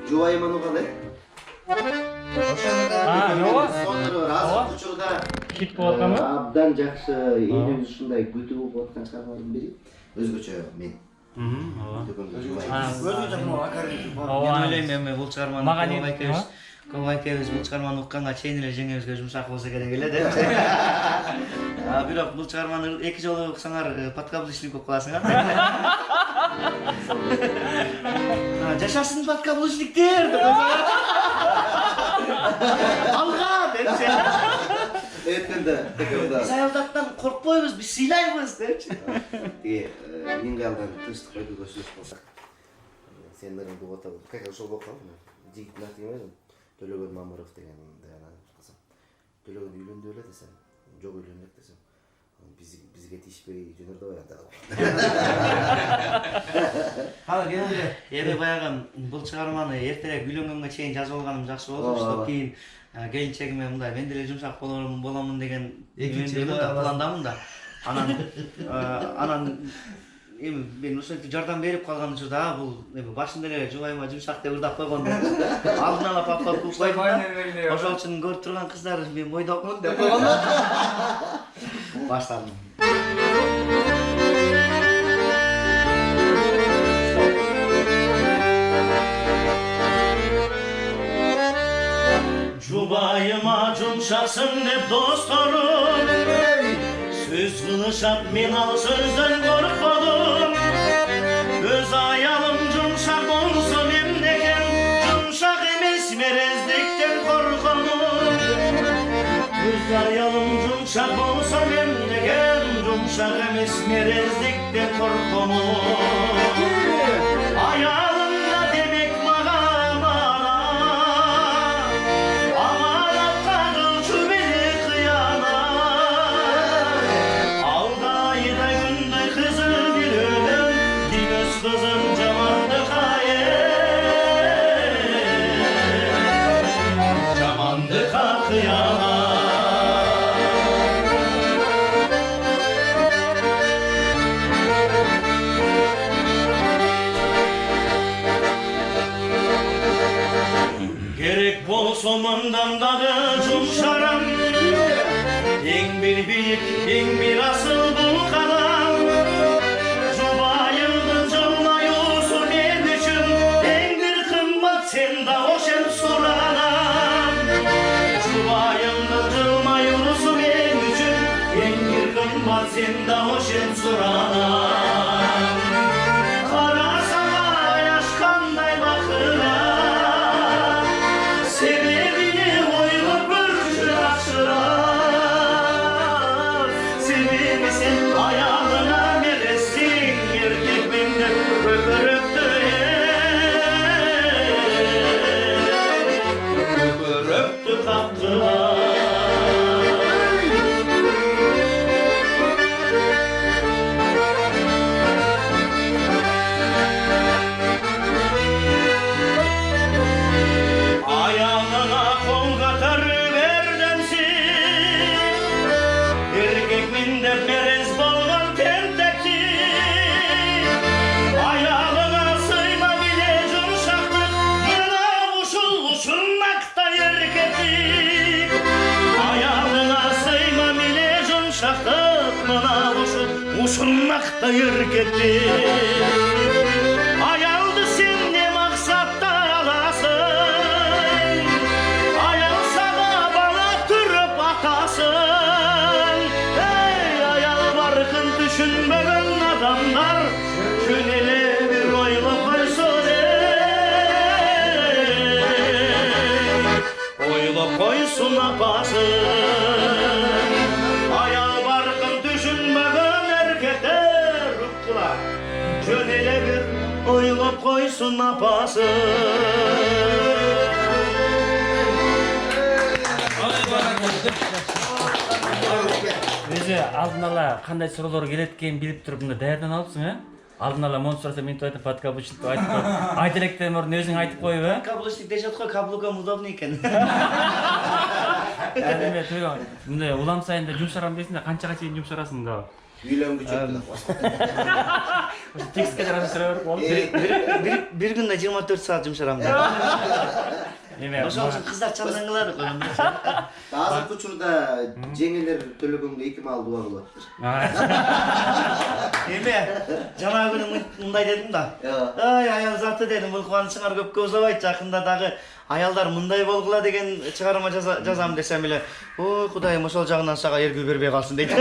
жубайымын кандай? Жоо. Сонун азыр учурда Хит болуп атканбы? абдан жакшы элибиз ушундай күтүп болуп аткан чыгармалардын бири. Өзгөчө мен. Өзгөчө академик. Мен ойлойм эми бул чыгарманы Мага не? Көбай экебиз бул чыгарманы укканга чейин эле жеңебизге жумшак болсо керек эле деп. Бирок бул чыгарманы 2 жолу уксаңар подкаблучник болуп каласыңар. Жашасын подкаблучниктер деп алга депчи. Эткенде Биз аялдаттан коркпойбуз, биз сыйлайбыз депчи. тиги мен калган тынчтык өтө көздөш болсак. Сен менен бул ата как ошол болуп калды. Жигиттин аты ким эди? Төлөгөн Мамыров деген кызым. Төлөгөн үйлөндү эле десем, жок үйлөнбөк десем. Бизге тишпей жөнөрдү анда. Эми баягы бул чыгарманы эртерээк үйлөнгөнгө чейин жазып алганым жакшы болду, чтобы кийин келинчегиме мындай мен деле жумшак боламын деген пландамын да. Анан эми мен ошентип жардам берип калган учурда бул эми башында эле жубайыма жумшак деп ырдап койгондо алдын ала папка кылып койдум да. Ошол үчүн көрүп турган кыздар мен бойдокмун деп койгондо баштадым. Жубайыма жумшаксың деп досторум сөз кылышат, мен ал сөздөн коркподум. Өз аялым жумшак болсо мемнекен жумшак эмес мерездиктен коркомун. Өз аялым жумшак болсо мемнекен жумшак эмес мерездиктен коркомун. Аялым да демек мага аманатка кылчу мени кыянат. Алдайда күндөй кызы билөдөн димес кызым жамандыкка жамандыкка кыянат. Керек болсо мындан дагы жумшарам, эң бир бийик, эң бир асыл бул кадам. Жубайымдын жылмаюусу мен үчүн эң бир кымбат, сен да ошен суранам. Жубайымдын жылмаюусу мен үчүн эң бир кымбат, сен да ошен суранам. Карасаң аяш кандай бакырат, себебini ойлоп көрчү акчырап. Себеби сен аялыңа мерезсиң, эркекмин деп көкөрөктү капкыла. Аялыңа кол көтөрүп бердемсиң, эркекмин деп мерез болгон тентекти. Аялыңа сыйма биле жумшактык, мына ушул ушунактай эркектик. Аялыңа сыйма биле жумшактык, мына ушул ушунактай эркектик. Аялды сен не максатта аласың? Аял сага бала түрүп атасың. Эй, аял баркын түшүнбөгөн адамдар жөн эле бир ойлоп койсун. Ойлоп койсун апасың. Аял баркын түшүнбөгөн эркектер уктулар, жөн эле бир ойлоп койсун апасың. Өзү алдын ала кандай суроолор келет экенин билип туруп мында даярданып алыпсың, э? Алдын ала монун сураса мен айтам подкаблучник деп айтып коюп, айта электен мурун өзүң айтып коюп, э? Каблучник дешет го, каблукам удобный экен. Эме мындай улам сайын да жумшарам дейсиң да, канчага чейин жумшарасың да? Үйлөнгүчөк. Текстке жараша сүрөбөр болуп. Bir günde 24 saat жұмшарамын деп. Эме Ошол үчүн кыздар чандан кылады го. Азыркы учурда жеңелер төлөгөнгө 2 маал дуба болот. Эме жана күнү мындай дедим да. Ай аял заты дедим, бул кубанычыңар көпкө узабайт, жакында дагы аялдар мындай болгула деген чыгарма жазам десем эле, ой кудайым ошол жагынан сага эргүү бербей калсын дейт.